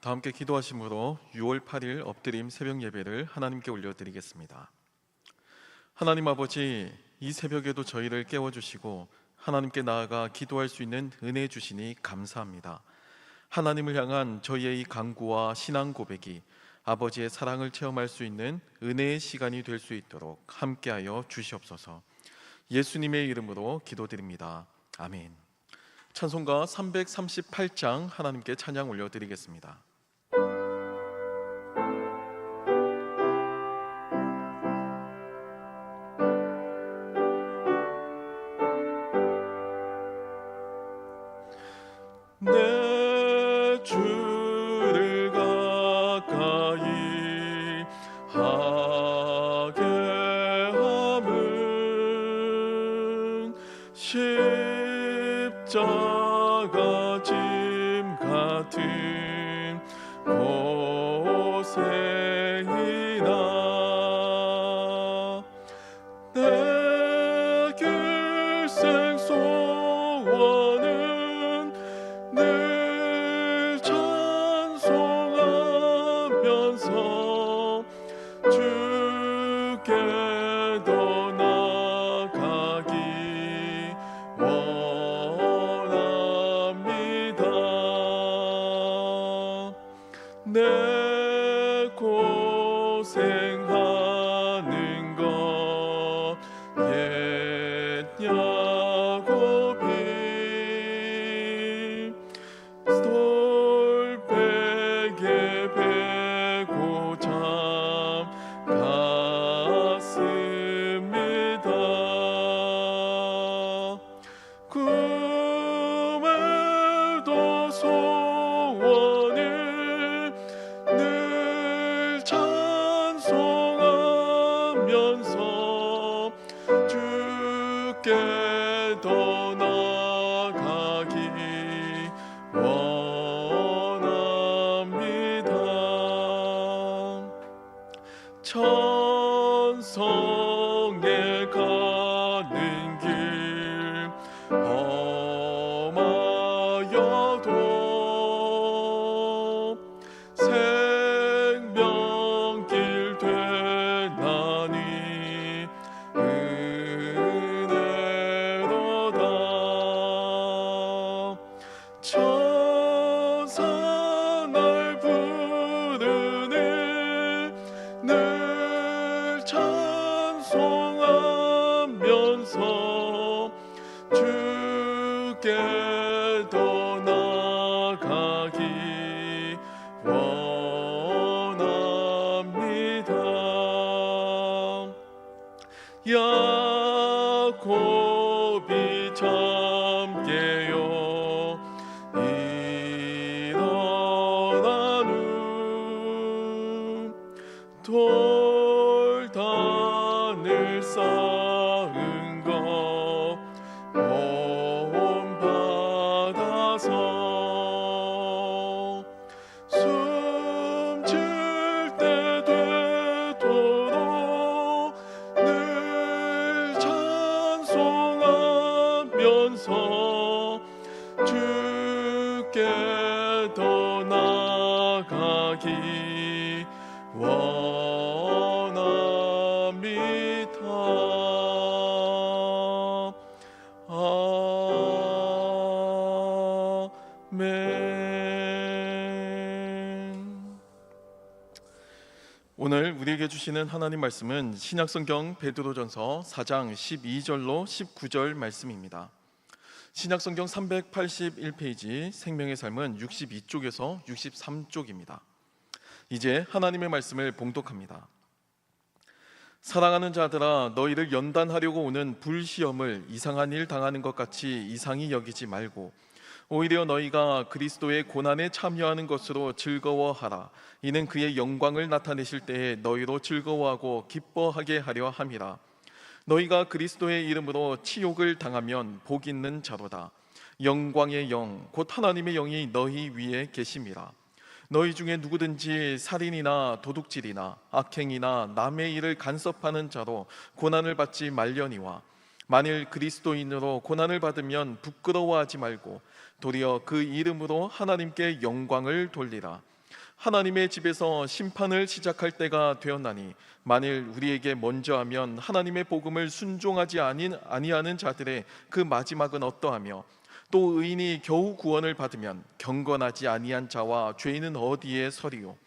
다 함께 기도하심으로 6월 8일 엎드림 새벽 예배를 하나님께 올려드리겠습니다. 하나님 아버지, 이 새벽에도 저희를 깨워주시고 하나님께 나아가 기도할 수 있는 은혜 주시니 감사합니다. 하나님을 향한 저희의 이 간구와 신앙 고백이 아버지의 사랑을 체험할 수 있는 은혜의 시간이 될 수 있도록 함께하여 주시옵소서. 예수님의 이름으로 기도드립니다. 아멘. 찬송가 338장 하나님께 찬양 올려드리겠습니다. 내 주를 가까이 하게 함은 십자가 짐 같은 고생이나 내 길생 소원은 늘 찬송하면서 주께 더 나아가기 원합니다. 내 고생하는 것 옛 야곱이 돌베개 베고 잠 갔습니다. 꿈에도 소원을 늘 찬송하면서 주께 더 나아가기 원합니다. 천성에 가는 길 험하여도 생명길 되나니 은혜로다. 천사 날 부르네 늘 찬송하면서 주께 더 나아가기 원합니다. 야곱이 잠 깨어 일어난 후 돌단을 쌓은 것 본받아서 숨질 때 되도록 늘 찬송하면서 주께 더 나아가기 원합니다. 아멘. 오늘 우리에게 주시는 하나님 말씀은 신약성경 베드로전서 4장 12절로 19절 말씀입니다. 신약성경 381페이지 생명의 삶은 62쪽에서 63쪽입니다. 이제 하나님의 말씀을 봉독합니다. 사랑하는 자들아, 너희를 연단하려고 오는 불시험을 이상한 일 당하는 것 같이 이상히 여기지 말고 오히려 너희가 그리스도의 고난에 참여하는 것으로 즐거워하라. 이는 그의 영광을 나타내실 때에 너희로 즐거워하고 기뻐하게 하려 함이라. 너희가 그리스도의 이름으로 치욕을 당하면 복 있는 자로다. 영광의 영 곧 하나님의 영이 너희 위에 계심이라. 너희 중에 누구든지 살인이나 도둑질이나 악행이나 남의 일을 간섭하는 자로 고난을 받지 말려니와 만일 그리스도인으로 고난을 받으면 부끄러워하지 말고 도리어 그 이름으로 하나님께 영광을 돌리라. 하나님의 집에서 심판을 시작할 때가 되었나니 만일 우리에게 먼저 하면 하나님의 복음을 순종하지 아니하는 자들의 그 마지막은 어떠하며 또 의인이 겨우 구원을 받으면 경건하지 아니한 자와 죄인은 어디에 서리요.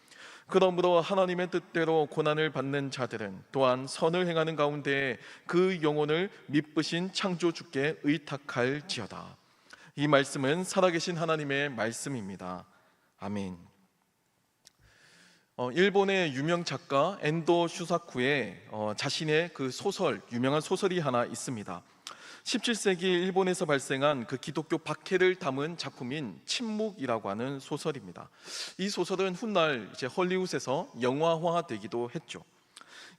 그러므로 하나님의 뜻대로 고난을 받는 자들은 또한 선을 행하는 가운데 그 영혼을 미쁘신 창조주께 의탁할지어다. 이 말씀은 살아계신 하나님의 말씀입니다. 아멘. 일본의 유명 작가 엔도 슈사쿠의 자신의 그 유명한 소설이 하나 있습니다. 17세기 일본에서 발생한 그 기독교 박해를 담은 작품인 침묵이라고 하는 소설입니다. 이 소설은 훗날 이제 헐리우드에서 영화화되기도 했죠.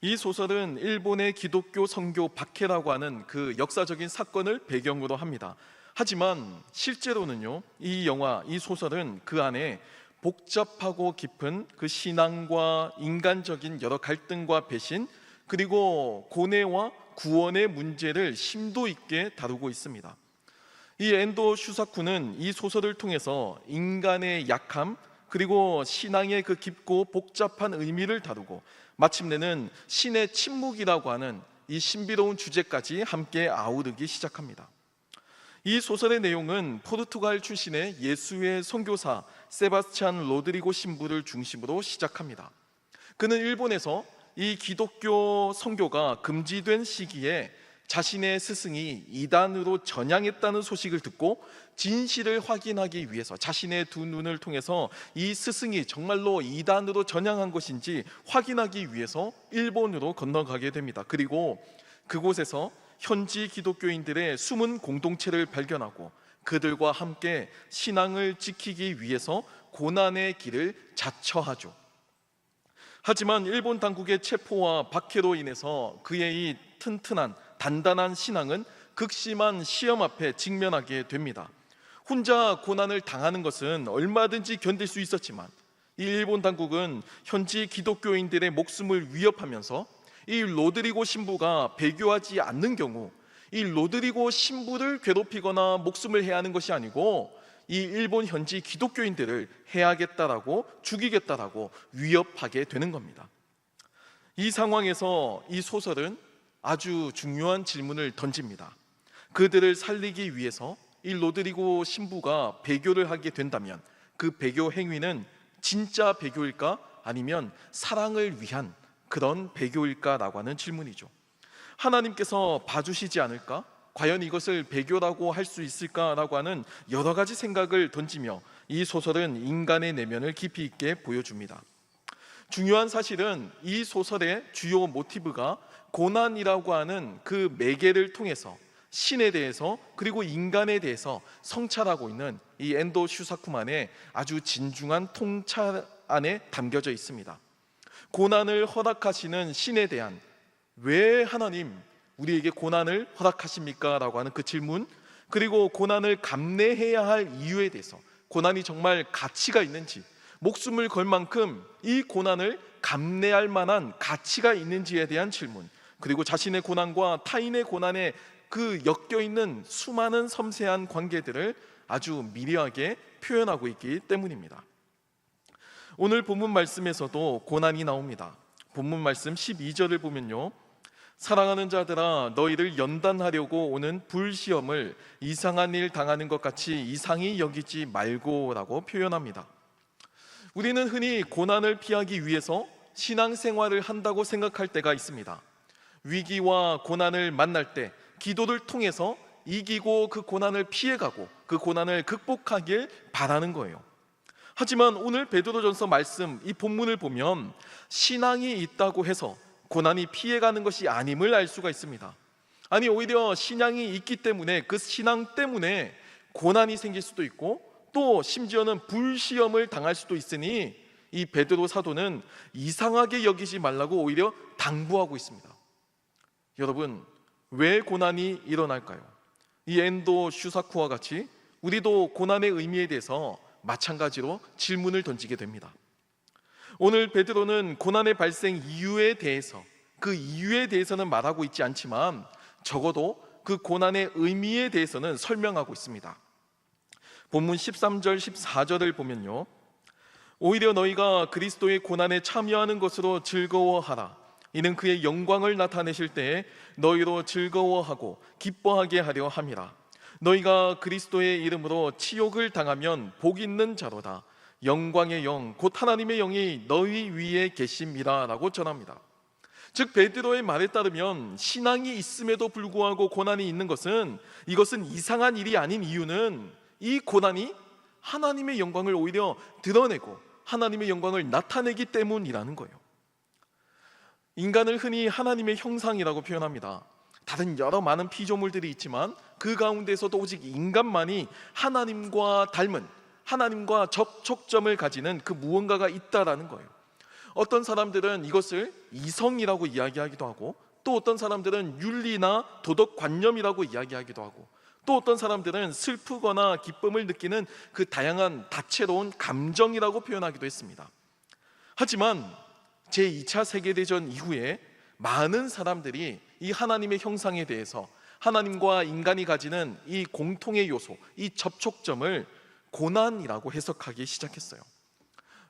이 소설은 일본의 기독교 선교 박해라고 하는 그 역사적인 사건을 배경으로 합니다. 하지만 실제로는요, 이 소설은 그 안에 복잡하고 깊은 그 신앙과 인간적인 여러 갈등과 배신, 그리고 고뇌와 구원의 문제를 심도 있게 다루고 있습니다. 이 엔도 슈사쿠는 이 소설을 통해서 인간의 약함, 그리고 신앙의 그 깊고 복잡한 의미를 다루고 마침내는 신의 침묵이라고 하는 이 신비로운 주제까지 함께 아우르기 시작합니다. 이 소설의 내용은 포르투갈 출신의 예수의 선교사 세바스찬 로드리고 신부를 중심으로 시작합니다. 그는 일본에서 이 기독교 선교가 금지된 시기에 자신의 스승이 이단으로 전향했다는 소식을 듣고 진실을 확인하기 위해서 자신의 두 눈을 통해서 이 스승이 정말로 이단으로 전향한 것인지 확인하기 위해서 일본으로 건너가게 됩니다. 그리고 그곳에서 현지 기독교인들의 숨은 공동체를 발견하고 그들과 함께 신앙을 지키기 위해서 고난의 길을 자처하죠. 하지만 일본 당국의 체포와 박해로 인해서 그의 이 튼튼한 단단한 신앙은 극심한 시험 앞에 직면하게 됩니다. 혼자 고난을 당하는 것은 얼마든지 견딜 수 있었지만 이 일본 당국은 현지 기독교인들의 목숨을 위협하면서 이 로드리고 신부가 배교하지 않는 경우 이 로드리고 신부를 괴롭히거나 목숨을 해하는 것이 아니고 이 일본 현지 기독교인들을 해하겠다라고 죽이겠다라고 위협하게 되는 겁니다. 이 상황에서 이 소설은 아주 중요한 질문을 던집니다. 그들을 살리기 위해서 이 로드리고 신부가 배교를 하게 된다면 그 배교 행위는 진짜 배교일까 아니면 사랑을 위한 그런 배교일까라고 하는 질문이죠. 하나님께서 봐주시지 않을까? 과연 이것을 배교라고 할 수 있을까라고 하는 여러 가지 생각을 던지며 이 소설은 인간의 내면을 깊이 있게 보여줍니다. 중요한 사실은 이 소설의 주요 모티브가 고난이라고 하는 그 매개를 통해서 신에 대해서 그리고 인간에 대해서 성찰하고 있는 이 엔도 슈사쿠만의 아주 진중한 통찰 안에 담겨져 있습니다. 고난을 허락하시는 신에 대한 왜 하나님 우리에게 고난을 허락하십니까? 라고 하는 그 질문, 그리고 고난을 감내해야 할 이유에 대해서 고난이 정말 가치가 있는지, 목숨을 걸 만큼 이 고난을 감내할 만한 가치가 있는지에 대한 질문, 그리고 자신의 고난과 타인의 고난에 그 엮여있는 수많은 섬세한 관계들을 아주 미려하게 표현하고 있기 때문입니다. 오늘 본문 말씀에서도 고난이 나옵니다. 본문 말씀 12절을 보면요, 사랑하는 자들아 너희를 연단하려고 오는 불시험을 이상한 일 당하는 것 같이 이상히 여기지 말고 라고 표현합니다. 우리는 흔히 고난을 피하기 위해서 신앙생활을 한다고 생각할 때가 있습니다. 위기와 고난을 만날 때 기도를 통해서 이기고 그 고난을 피해가고 그 고난을 극복하길 바라는 거예요. 하지만 오늘 베드로전서 말씀 이 본문을 보면 신앙이 있다고 해서 고난이 피해가는 것이 아님을 알 수가 있습니다. 아니 오히려 신앙이 있기 때문에 그 신앙 때문에 고난이 생길 수도 있고 또 심지어는 불시험을 당할 수도 있으니 이 베드로 사도는 이상하게 여기지 말라고 오히려 당부하고 있습니다. 여러분, 왜 고난이 일어날까요? 이 엔도 슈사쿠와 같이 우리도 고난의 의미에 대해서 마찬가지로 질문을 던지게 됩니다. 오늘 베드로는 고난의 발생 이유에 대해서 그 이유에 대해서는 말하고 있지 않지만 적어도 그 고난의 의미에 대해서는 설명하고 있습니다. 본문 13절 14절을 보면요, 오히려 너희가 그리스도의 고난에 참여하는 것으로 즐거워하라. 이는 그의 영광을 나타내실 때에 너희로 즐거워하고 기뻐하게 하려 함이라. 너희가 그리스도의 이름으로 치욕을 당하면 복 있는 자로다. 영광의 영 곧 하나님의 영이 너희 위에 계심이라 라고 전합니다. 즉 베드로의 말에 따르면 신앙이 있음에도 불구하고 고난이 있는 것은, 이것은 이상한 일이 아닌 이유는 이 고난이 하나님의 영광을 오히려 드러내고 하나님의 영광을 나타내기 때문이라는 거예요. 인간을 흔히 하나님의 형상이라고 표현합니다. 다른 여러 많은 피조물들이 있지만 그 가운데서도 오직 인간만이 하나님과 닮은, 하나님과 접촉점을 가지는 그 무언가가 있다라는 거예요. 어떤 사람들은 이것을 이성이라고 이야기하기도 하고, 또 어떤 사람들은 윤리나 도덕관념이라고 이야기하기도 하고, 또 어떤 사람들은 슬프거나 기쁨을 느끼는 그 다양한 다채로운 감정이라고 표현하기도 했습니다. 하지만 제2차 세계대전 이후에 많은 사람들이 이 하나님의 형상에 대해서, 하나님과 인간이 가지는 이 공통의 요소, 이 접촉점을 고난이라고 해석하기 시작했어요.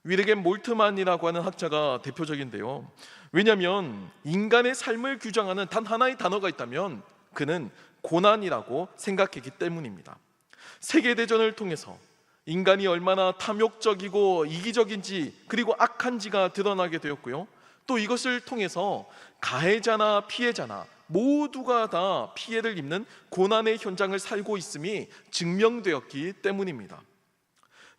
위르겐 몰트만이라고 하는 학자가 대표적인데요. 왜냐하면 인간의 삶을 규정하는 단 하나의 단어가 있다면 그는 고난이라고 생각했기 때문입니다. 세계대전을 통해서 인간이 얼마나 탐욕적이고 이기적인지, 그리고 악한지가 드러나게 되었고요. 또 이것을 통해서 가해자나 피해자나 모두가 다 피해를 입는 고난의 현장을 살고 있음이 증명되었기 때문입니다.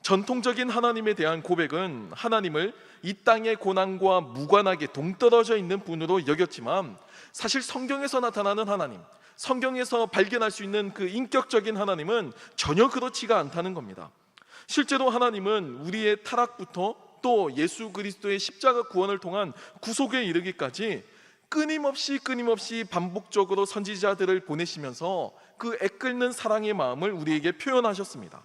전통적인 하나님에 대한 고백은 하나님을 이 땅의 고난과 무관하게 동떨어져 있는 분으로 여겼지만, 사실 성경에서 나타나는 하나님, 성경에서 발견할 수 있는 그 인격적인 하나님은 전혀 그렇지가 않다는 겁니다. 실제로 하나님은 우리의 타락부터 또 예수 그리스도의 십자가 구원을 통한 구속에 이르기까지 끊임없이 반복적으로 선지자들을 보내시면서 그 애끓는 사랑의 마음을 우리에게 표현하셨습니다.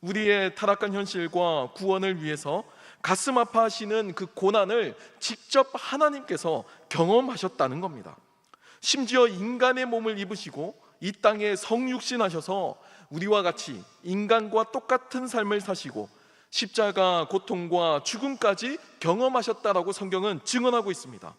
우리의 타락한 현실과 구원을 위해서 가슴 아파하시는 그 고난을 직접 하나님께서 경험하셨다는 겁니다. 심지어 인간의 몸을 입으시고 이 땅에 성육신하셔서 우리와 같이 인간과 똑같은 삶을 사시고 십자가 고통과 죽음까지 경험하셨다라고 성경은 증언하고 있습니다.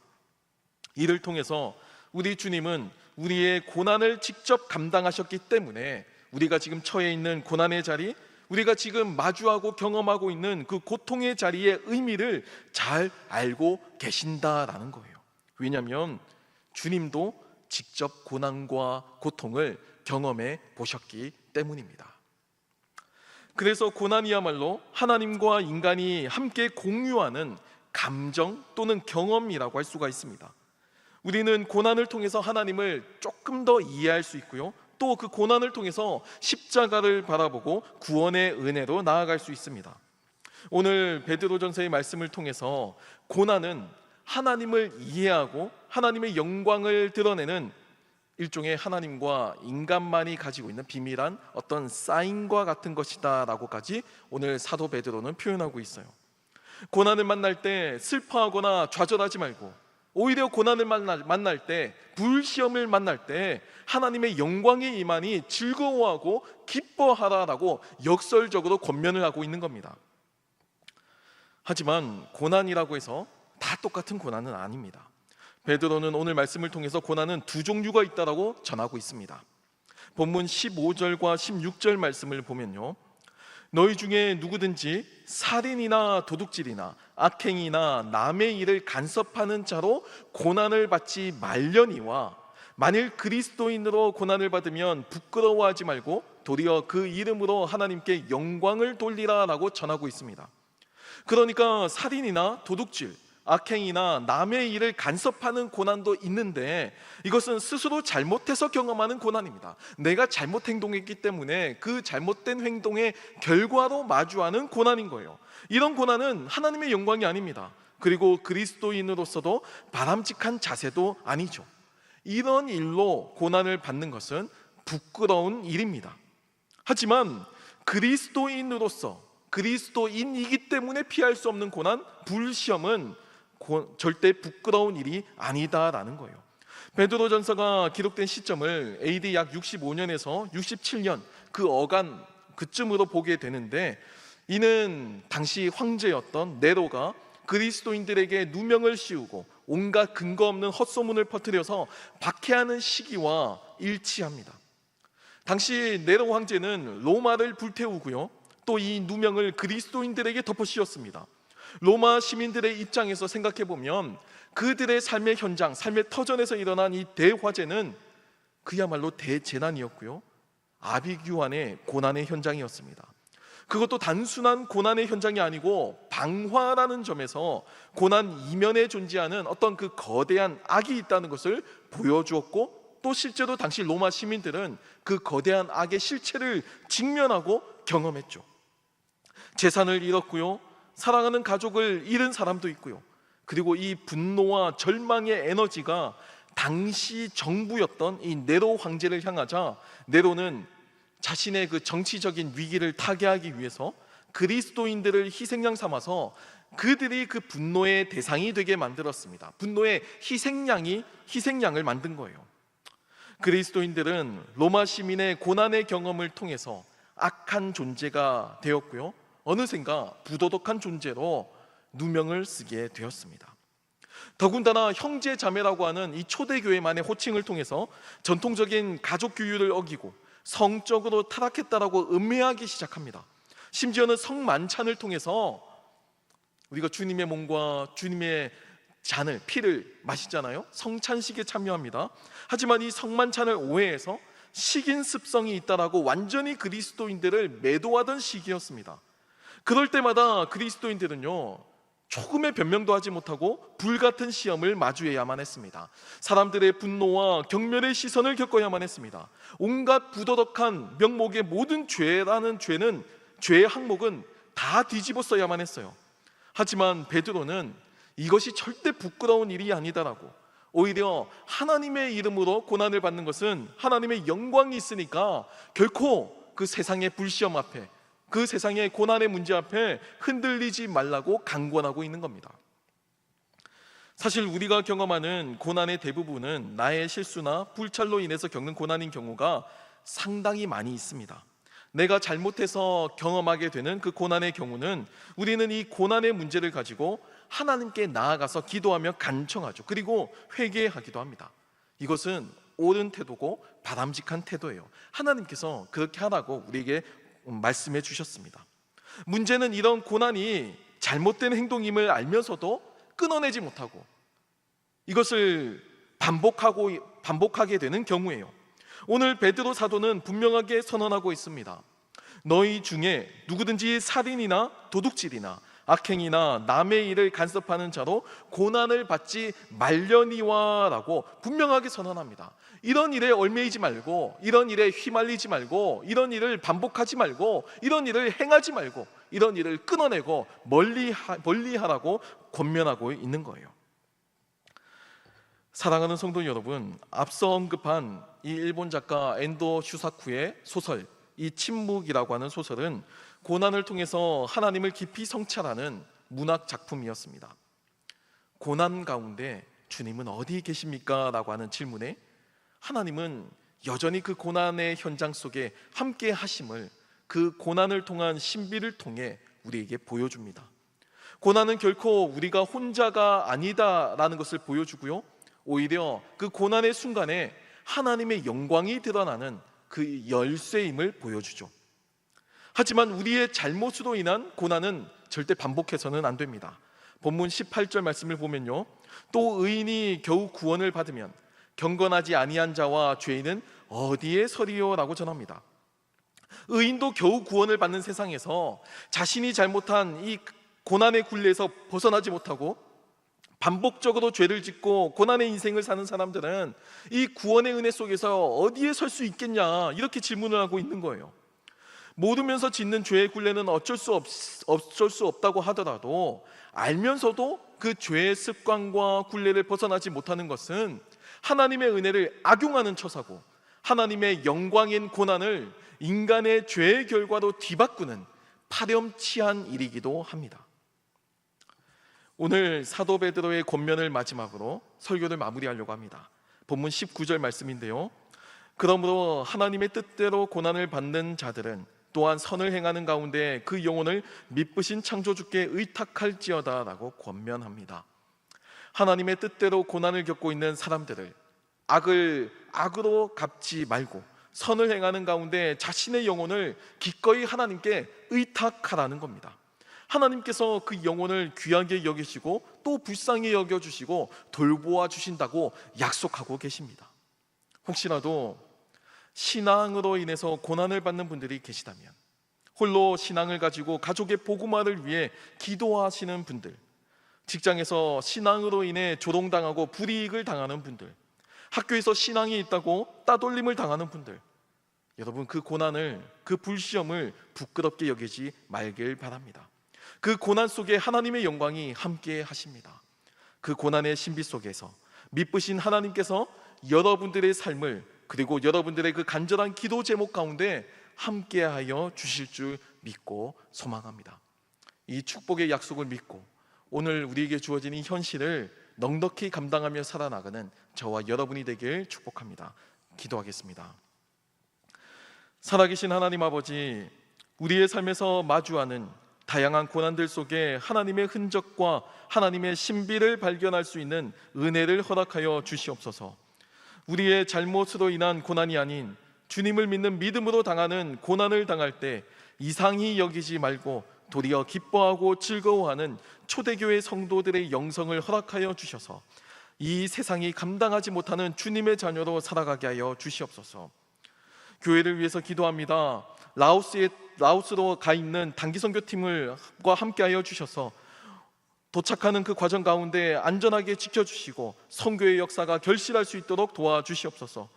이를 통해서 우리 주님은 우리의 고난을 직접 감당하셨기 때문에 우리가 지금 처해 있는 고난의 자리, 우리가 지금 마주하고 경험하고 있는 그 고통의 자리의 의미를 잘 알고 계신다라는 거예요. 왜냐하면 주님도 직접 고난과 고통을 경험해 보셨기 때문입니다. 그래서 고난이야말로 하나님과 인간이 함께 공유하는 감정 또는 경험이라고 할 수가 있습니다. 우리는 고난을 통해서 하나님을 조금 더 이해할 수 있고요, 또 그 고난을 통해서 십자가를 바라보고 구원의 은혜로 나아갈 수 있습니다. 오늘 베드로전서의 말씀을 통해서 고난은 하나님을 이해하고 하나님의 영광을 드러내는 일종의 하나님과 인간만이 가지고 있는 비밀한 어떤 사인과 같은 것이다 라고까지 오늘 사도 베드로는 표현하고 있어요. 고난을 만날 때 슬퍼하거나 좌절하지 말고, 오히려 고난을 만날 때, 불시험을 만날 때 하나님의 영광의 임하니 즐거워하고 기뻐하라라고 역설적으로 권면을 하고 있는 겁니다. 하지만 고난이라고 해서 다 똑같은 고난은 아닙니다. 베드로는 오늘 말씀을 통해서 고난은 두 종류가 있다라고 전하고 있습니다. 본문 15절과 16절 말씀을 보면요, 너희 중에 누구든지 살인이나 도둑질이나 악행이나 남의 일을 간섭하는 자로 고난을 받지 말려니와, 만일 그리스도인으로 고난을 받으면 부끄러워하지 말고 도리어 그 이름으로 하나님께 영광을 돌리라 라고 전하고 있습니다. 그러니까 살인이나 도둑질, 악행이나 남의 일을 간섭하는 고난도 있는데, 이것은 스스로 잘못해서 경험하는 고난입니다. 내가 잘못 행동했기 때문에 그 잘못된 행동의 결과로 마주하는 고난인 거예요. 이런 고난은 하나님의 영광이 아닙니다. 그리고 그리스도인으로서도 바람직한 자세도 아니죠. 이런 일로 고난을 받는 것은 부끄러운 일입니다. 하지만 그리스도인으로서, 그리스도인이기 때문에 피할 수 없는 고난, 불시험은 절대 부끄러운 일이 아니다라는 거예요. 베드로전서가 기록된 시점을 AD 약 65년에서 67년 그 어간 그쯤으로 보게 되는데, 이는 당시 황제였던 네로가 그리스도인들에게 누명을 씌우고 온갖 근거 없는 헛소문을 퍼뜨려서 박해하는 시기와 일치합니다. 당시 네로 황제는 로마를 불태우고요, 또 이 누명을 그리스도인들에게 덮어씌웠습니다. 로마 시민들의 입장에서 생각해보면 그들의 삶의 현장, 삶의 터전에서 일어난 이 대화재는 그야말로 대재난이었고요, 아비규환의 고난의 현장이었습니다. 그것도 단순한 고난의 현장이 아니고 방화라는 점에서 고난 이면에 존재하는 어떤 그 거대한 악이 있다는 것을 보여주었고, 또 실제로 당시 로마 시민들은 그 거대한 악의 실체를 직면하고 경험했죠. 재산을 잃었고요, 사랑하는 가족을 잃은 사람도 있고요, 그리고 이 분노와 절망의 에너지가 당시 정부였던 이 네로 황제를 향하자 네로는 자신의 그 정치적인 위기를 타개하기 위해서 그리스도인들을 희생양 삼아서 그들이 그 분노의 대상이 되게 만들었습니다. 분노의 희생양을 만든 거예요. 그리스도인들은 로마 시민의 고난의 경험을 통해서 악한 존재가 되었고요, 어느샌가 부도덕한 존재로 누명을 쓰게 되었습니다. 더군다나 형제 자매라고 하는 이 초대교회만의 호칭을 통해서 전통적인 가족 규율을 어기고 성적으로 타락했다라고 음해하기 시작합니다. 심지어는 성만찬을 통해서 우리가 주님의 몸과 주님의 잔을, 피를 마시잖아요. 성찬식에 참여합니다. 하지만 이 성만찬을 오해해서 식인 습성이 있다라고 완전히 그리스도인들을 매도하던 시기였습니다. 그럴 때마다 그리스도인들은요, 조금의 변명도 하지 못하고 불같은 시험을 마주해야만 했습니다. 사람들의 분노와 경멸의 시선을 겪어야만 했습니다. 온갖 부도덕한 명목의 모든 죄라는 죄의 항목은 다 뒤집어 써야만 했어요. 하지만 베드로는 이것이 절대 부끄러운 일이 아니다라고, 오히려 하나님의 이름으로 고난을 받는 것은 하나님의 영광이 있으니까 결코 그 세상의 불시험 앞에, 그 세상의 고난의 문제 앞에 흔들리지 말라고 강권하고 있는 겁니다. 사실 우리가 경험하는 고난의 대부분은 나의 실수나 불찰로 인해서 겪는 고난인 경우가 상당히 많이 있습니다. 내가 잘못해서 경험하게 되는 그 고난의 경우는 우리는 이 고난의 문제를 가지고 하나님께 나아가서 기도하며 간청하죠. 그리고 회개하기도 합니다. 이것은 옳은 태도고 바람직한 태도예요. 하나님께서 그렇게 하라고 우리에게 말씀해 주셨습니다. 문제는 이런 고난이 잘못된 행동임을 알면서도 끊어내지 못하고 이것을 반복하게 되는 경우예요. 오늘 베드로 사도는 분명하게 선언하고 있습니다. 너희 중에 누구든지 살인이나 도둑질이나 악행이나 남의 일을 간섭하는 자로 고난을 받지 말려니와 라고 분명하게 선언합니다. 이런 일에 얽매이지 말고, 이런 일에 휘말리지 말고, 이런 일을 반복하지 말고, 이런 일을 행하지 말고, 이런 일을 끊어내고 멀리하라고 권면하고 있는 거예요. 사랑하는 성도 여러분, 앞서 언급한 이 일본 작가 엔도 슈사쿠의 소설, 이 침묵이라고 하는 소설은 고난을 통해서 하나님을 깊이 성찰하는 문학 작품이었습니다. 고난 가운데 주님은 어디 계십니까? 라고 하는 질문에 하나님은 여전히 그 고난의 현장 속에 함께 하심을 그 고난을 통한 신비를 통해 우리에게 보여줍니다. 고난은 결코 우리가 혼자가 아니다라는 것을 보여주고요, 오히려 그 고난의 순간에 하나님의 영광이 드러나는 그 열쇠임을 보여주죠. 하지만 우리의 잘못으로 인한 고난은 절대 반복해서는 안 됩니다. 본문 18절 말씀을 보면요, 또 의인이 겨우 구원을 받으면 경건하지 아니한 자와 죄인은 어디에 서리요? 라고 전합니다. 의인도 겨우 구원을 받는 세상에서 자신이 잘못한 이 고난의 굴레에서 벗어나지 못하고 반복적으로 죄를 짓고 고난의 인생을 사는 사람들은 이 구원의 은혜 속에서 어디에 설 수 있겠냐, 이렇게 질문을 하고 있는 거예요. 모르면서 짓는 죄의 굴레는 어쩔 수 없다고 하더라도 알면서도 그 죄의 습관과 굴레를 벗어나지 못하는 것은 하나님의 은혜를 악용하는 처사고, 하나님의 영광인 고난을 인간의 죄의 결과로 뒤바꾸는 파렴치한 일이기도 합니다. 오늘 사도 베드로의 권면을 마지막으로 설교를 마무리하려고 합니다. 본문 19절 말씀인데요, 그러므로 하나님의 뜻대로 고난을 받는 자들은 또한 선을 행하는 가운데 그 영혼을 미쁘신 창조주께 의탁할지어다 라고 권면합니다. 하나님의 뜻대로 고난을 겪고 있는 사람들을 악을 악으로 갚지 말고 선을 행하는 가운데 자신의 영혼을 기꺼이 하나님께 의탁하라는 겁니다. 하나님께서 그 영혼을 귀하게 여기시고 또 불쌍히 여겨주시고 돌보아 주신다고 약속하고 계십니다. 혹시라도 신앙으로 인해서 고난을 받는 분들이 계시다면, 홀로 신앙을 가지고 가족의 복음화를 위해 기도하시는 분들, 직장에서 신앙으로 인해 조롱당하고 불이익을 당하는 분들, 학교에서 신앙이 있다고 따돌림을 당하는 분들, 여러분 그 고난을, 그 불시험을 부끄럽게 여기지 말길 바랍니다. 그 고난 속에 하나님의 영광이 함께 하십니다. 그 고난의 신비 속에서 미쁘신 하나님께서 여러분들의 삶을, 그리고 여러분들의 그 간절한 기도 제목 가운데 함께하여 주실 줄 믿고 소망합니다. 이 축복의 약속을 믿고 오늘 우리에게 주어진 이 현실을 넉넉히 감당하며 살아나가는 저와 여러분이 되길 축복합니다. 기도하겠습니다. 살아계신 하나님 아버지, 우리의 삶에서 마주하는 다양한 고난들 속에 하나님의 흔적과 하나님의 신비를 발견할 수 있는 은혜를 허락하여 주시옵소서. 우리의 잘못으로 인한 고난이 아닌 주님을 믿는 믿음으로 당하는 고난을 당할 때 이상히 여기지 말고 도리어 기뻐하고 즐거워하는 초대교회 성도들의 영성을 허락하여 주셔서 이 세상이 감당하지 못하는 주님의 자녀로 살아가게 하여 주시옵소서. 교회를 위해서 기도합니다. 라오스로 가 있는 단기 선교팀과 함께하여 주셔서 도착하는 그 과정 가운데 안전하게 지켜주시고 선교의 역사가 결실할 수 있도록 도와주시옵소서.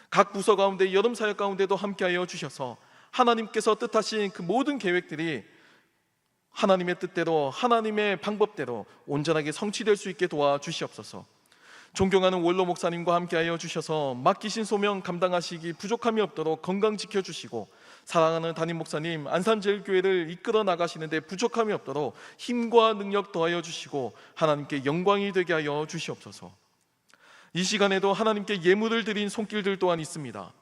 각 부서 가운데 여름 사역 가운데도 함께하여 주셔서 하나님께서 뜻하신 그 모든 계획들이 하나님의 뜻대로, 하나님의 방법대로 온전하게 성취될 수 있게 도와주시옵소서. 존경하는 원로 목사님과 함께하여 주셔서 맡기신 소명 감당하시기 부족함이 없도록 건강 지켜주시고, 사랑하는 담임 목사님 안산제일교회를 이끌어 나가시는데 부족함이 없도록 힘과 능력 더하여 주시고 하나님께 영광이 되게 하여 주시옵소서. 이 시간에도 하나님께 예물을 드린 손길들 또한 있습니다.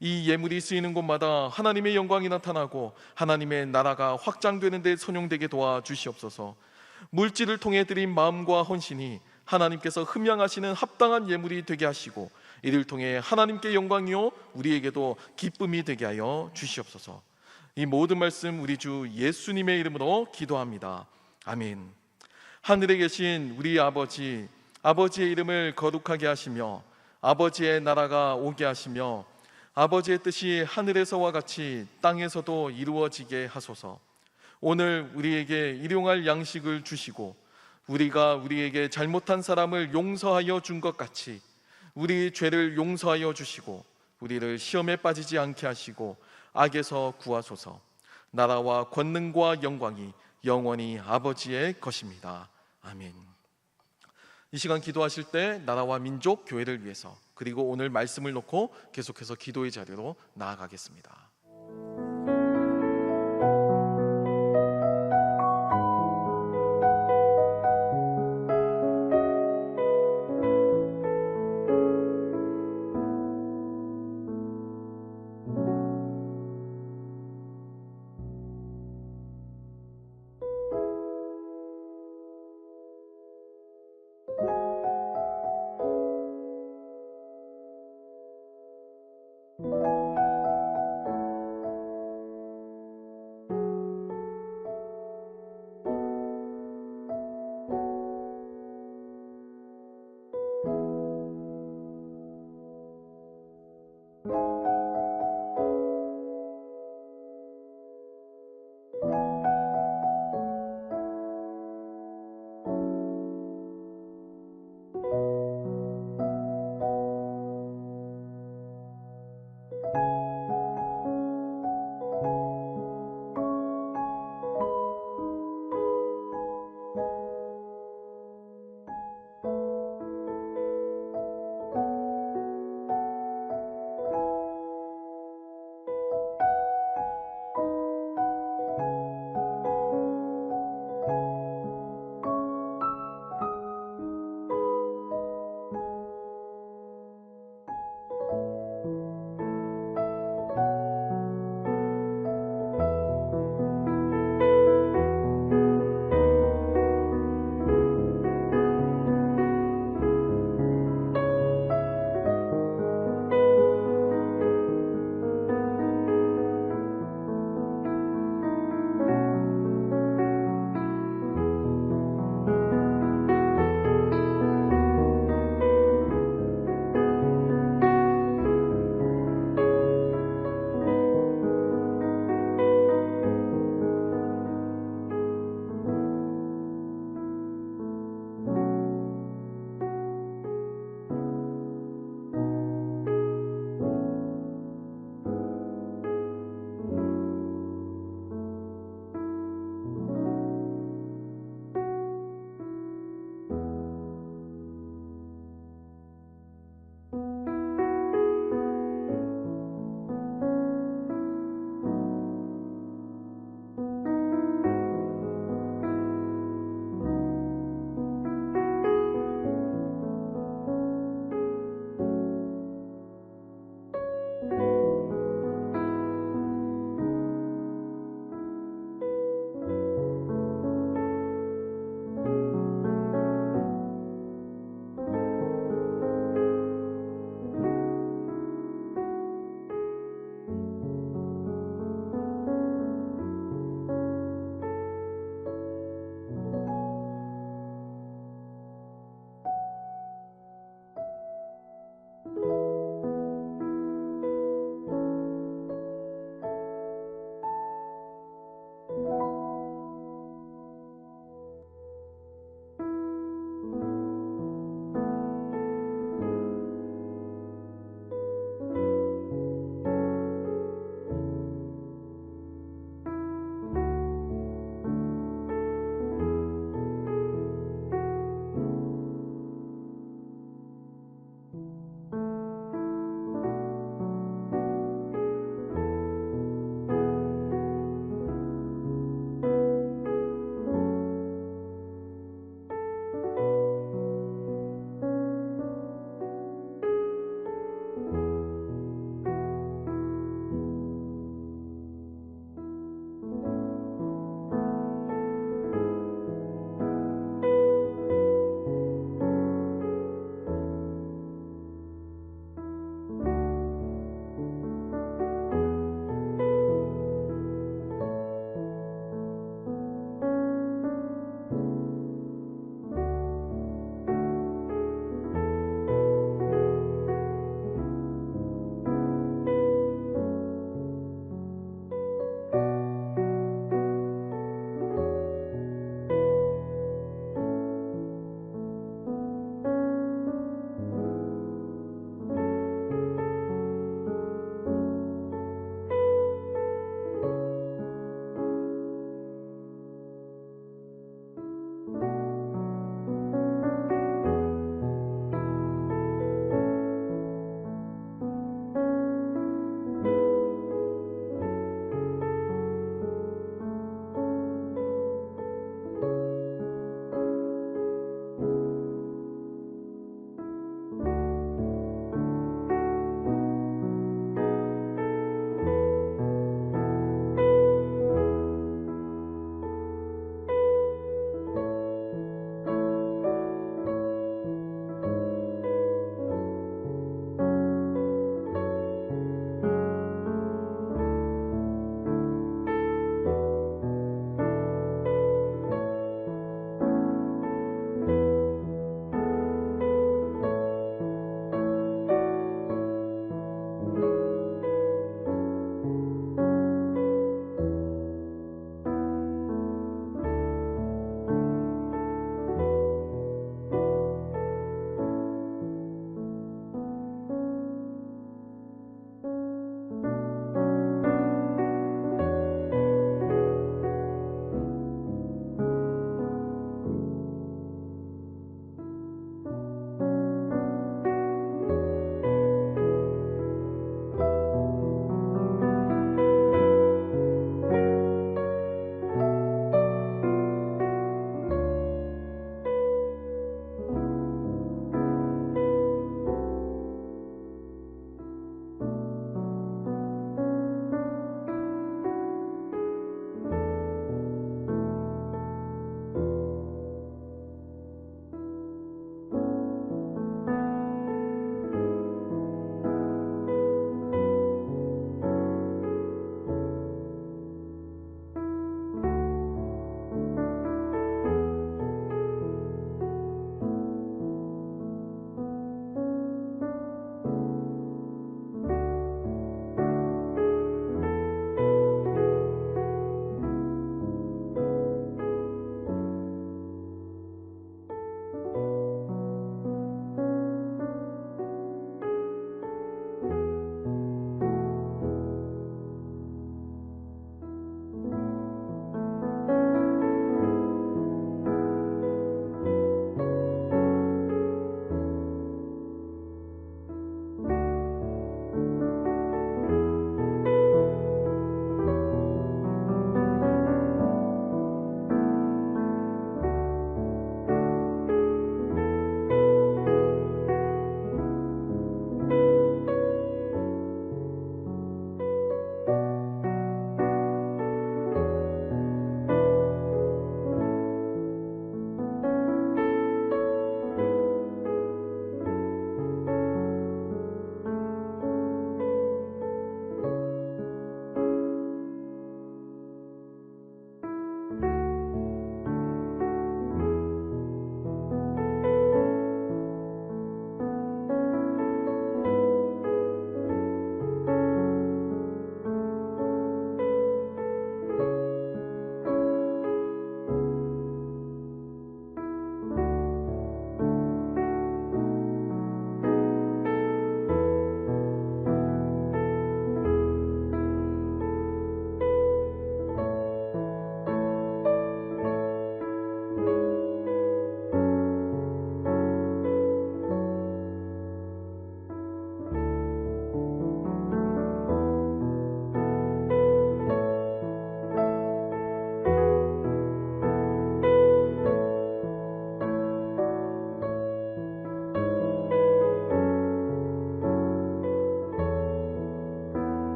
이 예물이 쓰이는 곳마다 하나님의 영광이 나타나고 하나님의 나라가 확장되는 데 선용되게 도와주시옵소서. 물질을 통해 드린 마음과 헌신이 하나님께서 흠양하시는 합당한 예물이 되게 하시고 이를 통해 하나님께 영광이요 우리에게도 기쁨이 되게 하여 주시옵소서. 이 모든 말씀 우리 주 예수님의 이름으로 기도합니다. 아멘. 하늘에 계신 우리 아버지, 아버지의 이름을 거룩하게 하시며 아버지의 나라가 오게 하시며 아버지의 뜻이 하늘에서와 같이 땅에서도 이루어지게 하소서. 오늘 우리에게 일용할 양식을 주시고 우리가 우리에게 잘못한 사람을 용서하여 준 것 같이 우리 죄를 용서하여 주시고 우리를 시험에 빠지지 않게 하시고 악에서 구하소서. 나라와 권능과 영광이 영원히 아버지의 것입니다. 아멘. 이 시간 기도하실 때 나라와 민족, 교회를 위해서, 그리고 오늘 말씀을 놓고 계속해서 기도의 자리로 나아가겠습니다.